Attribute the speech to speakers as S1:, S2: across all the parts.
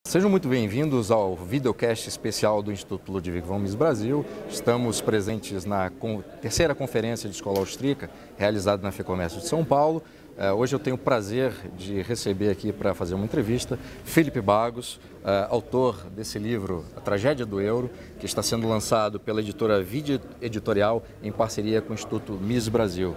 S1: Sejam muito bem-vindos ao videocast especial do Instituto Ludwig von Mises Brasil. Estamos presentes na terceira conferência de escola austríaca, realizada na FEComércio de São Paulo. Hoje eu tenho o prazer de receber aqui para fazer uma entrevista PHILLIP BAGUSa, autor desse livro, A Tragédia do Euro, que está sendo lançado pela editora Vídeo Editorial em parceria com o Instituto Mises Brasil.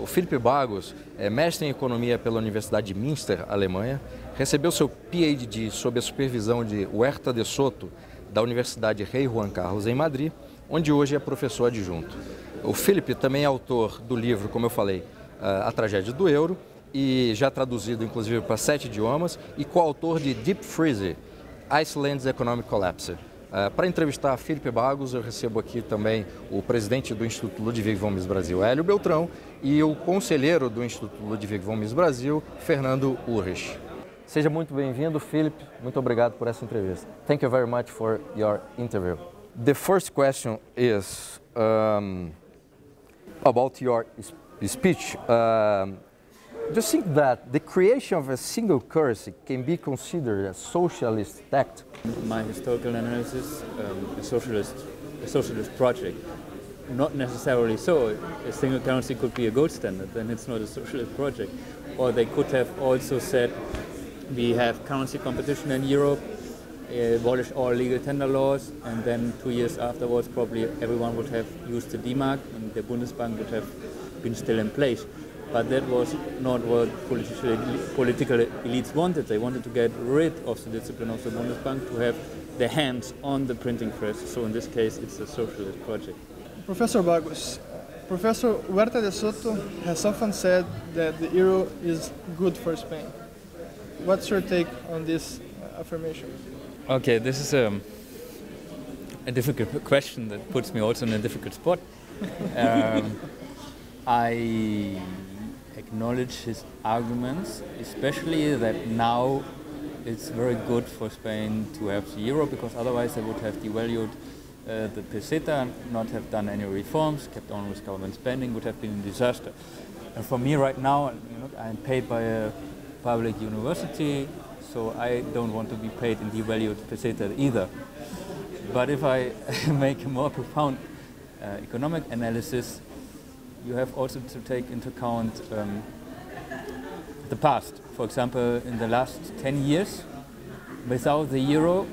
S1: O PHILLIP BAGUSa é mestre em economia pela Universidade de Münster, Alemanha. Recebeu seu PhD sob a supervisão de Huerta de Soto, da Universidade Rei Juan Carlos, em Madrid, onde hoje é professor adjunto. O PHILLIP também é autor do livro, como eu falei, A Tragédia do Euro, e já traduzido inclusive para 7 idiomas, e coautor de Deep Freeze, Iceland's Economic Collapse. Para entrevistar PHILLIP BAGUSa, eu recebo aqui também o presidente do Instituto Ludwig von Mises Brasil, Hélio Beltrão, e o conselheiro do Instituto Ludwig von Mises Brasil, Fernando Urrich. Seja muito bem-vindo, PHILLIP. Muito obrigado por essa entrevista. Thank you very much for your interview. The first question is about your speech. Do you think that the creation of a single currency can be considered a socialist act?
S2: My historical analysis, a socialist project. Not necessarily so. A single currency could be a gold standard, then it's not a socialist project. Or they could have also said, we have currency competition in Europe, abolish all legal tender laws, and then 2 years afterwards probably everyone would have used the D-Mark and the Bundesbank would have been still in place. But that was not what political elites wanted. They wanted to get rid of the discipline of the Bundesbank, to have their hands on the printing press. So in this case it's a socialist project.
S3: Professor Bagus, Professor Huerta de Soto has often said that the euro is good for Spain. What's your take on this affirmation?
S2: Okay, this is a difficult question that puts me also in a difficult spot. I acknowledge his arguments, especially that now it's very good for Spain to have the euro, because otherwise they would have devalued the peseta, not have done any reforms, kept on with government spending, would have been a disaster. And for me right now, I'm paid by a public university, so I don't want to be paid in devalued peseta either. But if I make a more profound economic analysis, you have also to take into account the past. For example, in the last 10 years, without the euro,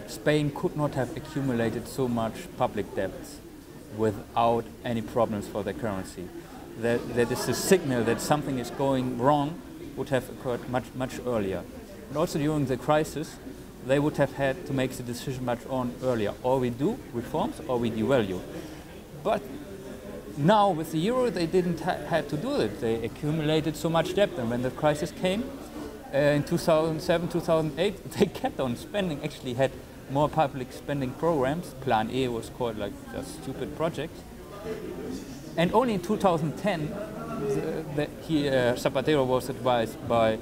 S2: Spain could not have accumulated so much public debts without any problems for their currency. That is a signal that something is going wrong would have occurred much earlier. And also during the crisis, they would have had to make the decision much earlier. Or we do reforms or we devalue. But now with the euro, they didn't have to do it. They accumulated so much debt, and when the crisis came in 2007, 2008, they kept on spending, actually had more public spending programs. Plan A was called like just stupid projects. And only in 2010, Zapatero was advised by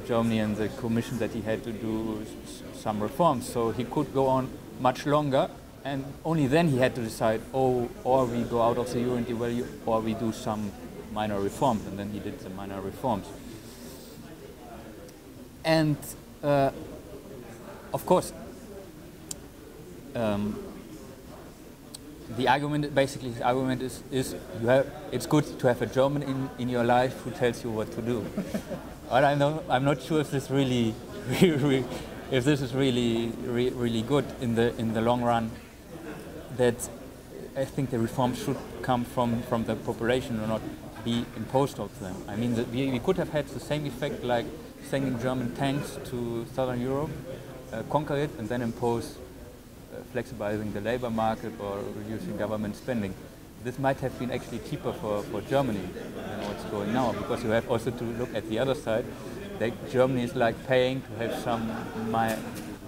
S2: Germany and the Commission that he had to do some reforms, so he could go on much longer. And only then he had to decide, or we go out of the euro and devalue, or we do some minor reforms. And then he did the minor reforms. And of course, the argument is it's good to have a German in your life who tells you what to do. But I'm not sure if this really really good in the long run. That I think the reforms should come from the population and not be imposed on them. I mean, we could have had the same effect like sending German tanks to Southern Europe, conquer it, and then impose flexibilizing the labor market or reducing government spending. This might have been actually cheaper for Germany than what's going now, because you have also to look at the other side. That Germany is like paying to have some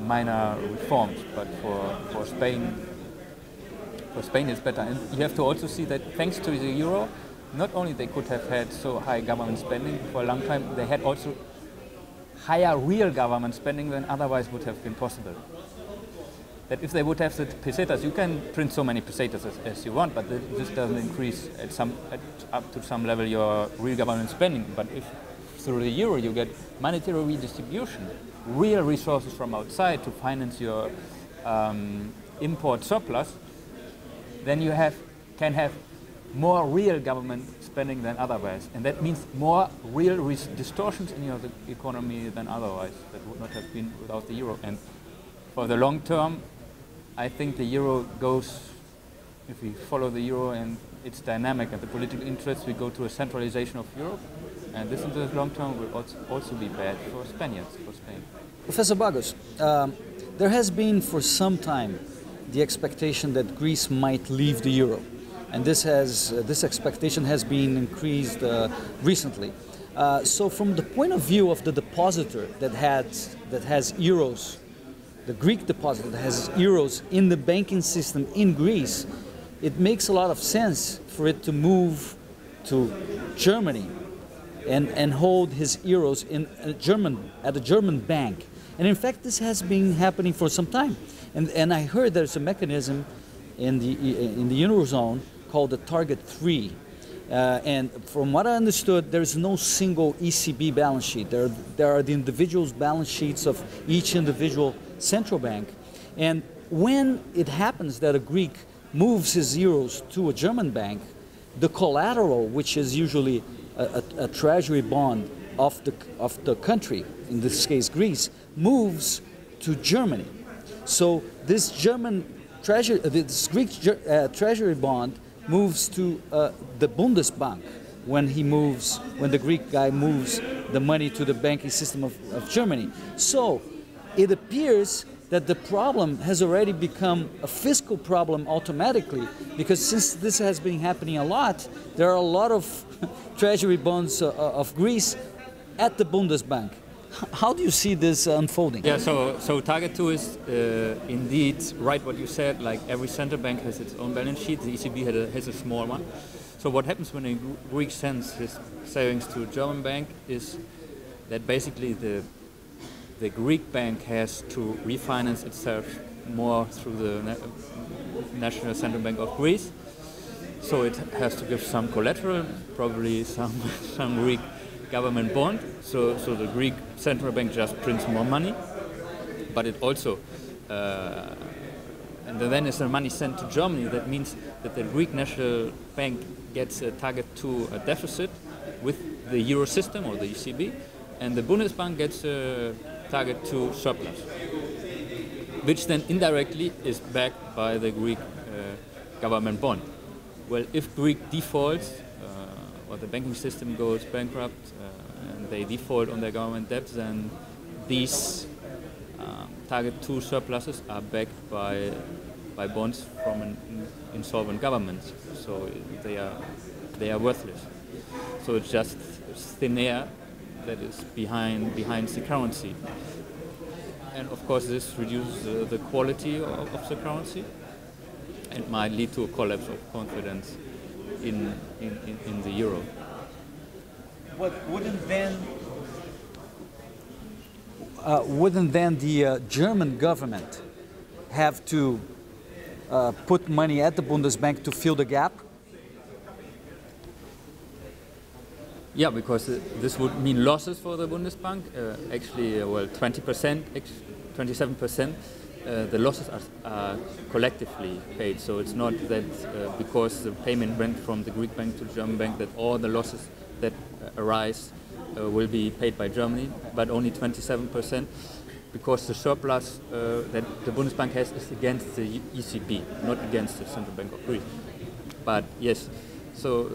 S2: minor reforms, but for Spain it's better. And you have to also see that thanks to the euro, not only they could have had so high government spending for a long time, they had also higher real government spending than otherwise would have been possible. That if they would have the pesetas, you can print so many pesetas as you want, but this doesn't increase up to some level your real government spending. But if through the euro you get monetary redistribution, real resources from outside to finance your import surplus, then you can have more real government spending than otherwise. And that means more real distortions in your economy than otherwise. That would not have been without the euro. And for the long term, I think the euro goes, if we follow the euro and its dynamic and the political interests, we go to a centralization of Europe. And this in the long term will also be bad for Spaniards, for Spain.
S4: Professor Bagus, there has been for some time the expectation that Greece might leave the euro. And this expectation has been increased recently. So from the point of view of the depositor that has euros, the Greek depositor that has euros in the banking system in Greece, it makes a lot of sense for it to move to Germany and hold his euros at a German bank. And in fact, this has been happening for some time. And I heard there's a mechanism in the Eurozone called the Target 3. And from what I understood, there is no single ECB balance sheet. There are the individuals' balance sheets of each individual central bank. And when it happens that a Greek moves his euros to a German bank, the collateral, which is usually a treasury bond of the country, in this case Greece, moves to Germany. So this Greek treasury bond moves to the Bundesbank when the Greek guy moves the money to the banking system of Germany. So it appears that the problem has already become a fiscal problem automatically, because since this has been happening a lot, there are a lot of treasury bonds of Greece at the Bundesbank. How do you see this unfolding?
S2: Yeah, so Target 2 is indeed right what you said, like every central bank has its own balance sheet, the ECB has a small one. So what happens when a Greek sends his savings to a German bank is that basically the Greek bank has to refinance itself more through the National Central Bank of Greece. So it has to give some collateral, probably some Greek government bond. So the Greek central bank just prints more money, but it also, and then is the money sent to Germany. That means that the Greek National Bank gets a Target 2 deficit with the euro system or the ECB, and the Bundesbank gets a Target 2 surplus, which then indirectly is backed by the Greek government bond. Well, if Greek defaults, or the banking system goes bankrupt, and they default on their government debt, then these Target 2 surpluses are backed by bonds from an insolvent government. So they are worthless. So it's just thin air that is behind the currency. And of course this reduces the quality of the currency and might lead to a collapse of confidence in the euro.
S4: But wouldn't then the German government have to put money at the Bundesbank to fill the gap?
S2: Yeah, because this would mean losses for the Bundesbank. Actually, well, 20%, 27%. The losses are collectively paid. So it's not that because the payment went from the Greek bank to the German bank that all the losses that arise will be paid by Germany, but only 27%, because the surplus that the Bundesbank has is against the ECB, not against the Central Bank of Greece. But yes, so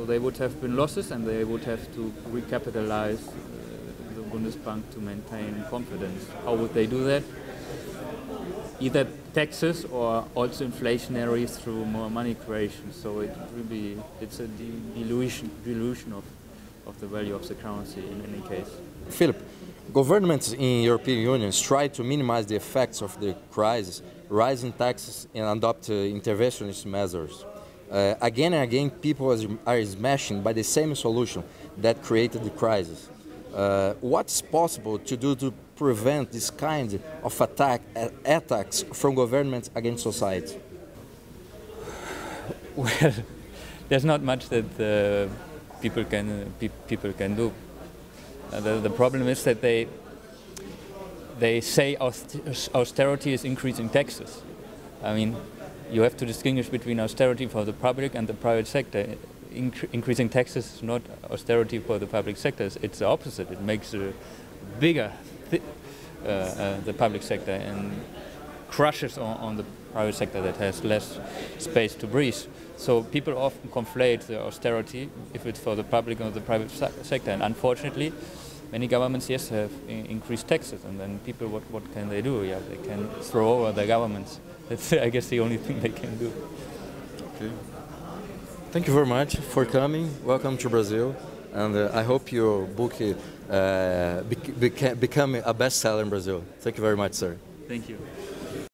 S2: they would have been losses, and they would have to recapitalize the Bundesbank to maintain confidence. How would they do that? Either taxes or also inflationary through more money creation. So it's a dilution of the value of the currency in any case.
S1: Philip, governments in European unions try to minimize the effects of the crisis, raising taxes and adopt interventionist measures. Again and again, people are smashing by the same solution that created the crisis. What's possible to do to prevent this kind of attacks from governments against society?
S2: Well, there's not much that people can do. The problem is that they say austerity is increasing taxes. I mean, you have to distinguish between austerity for the public and the private sector. Increasing taxes is not austerity for the public sector. It's the opposite. It makes bigger the public sector and crushes on the private sector that has less space to breathe. So people often conflate the austerity if it's for the public or the private sector. And unfortunately, many governments, yes, have increased taxes, and then people, what can they do? Yeah, they can throw over the governments. That's, I guess, the only thing they can do.
S1: Okay. Thank you very much for coming. Welcome to Brazil, and I hope your book become a bestseller in Brazil. Thank you very much, sir.
S2: Thank you.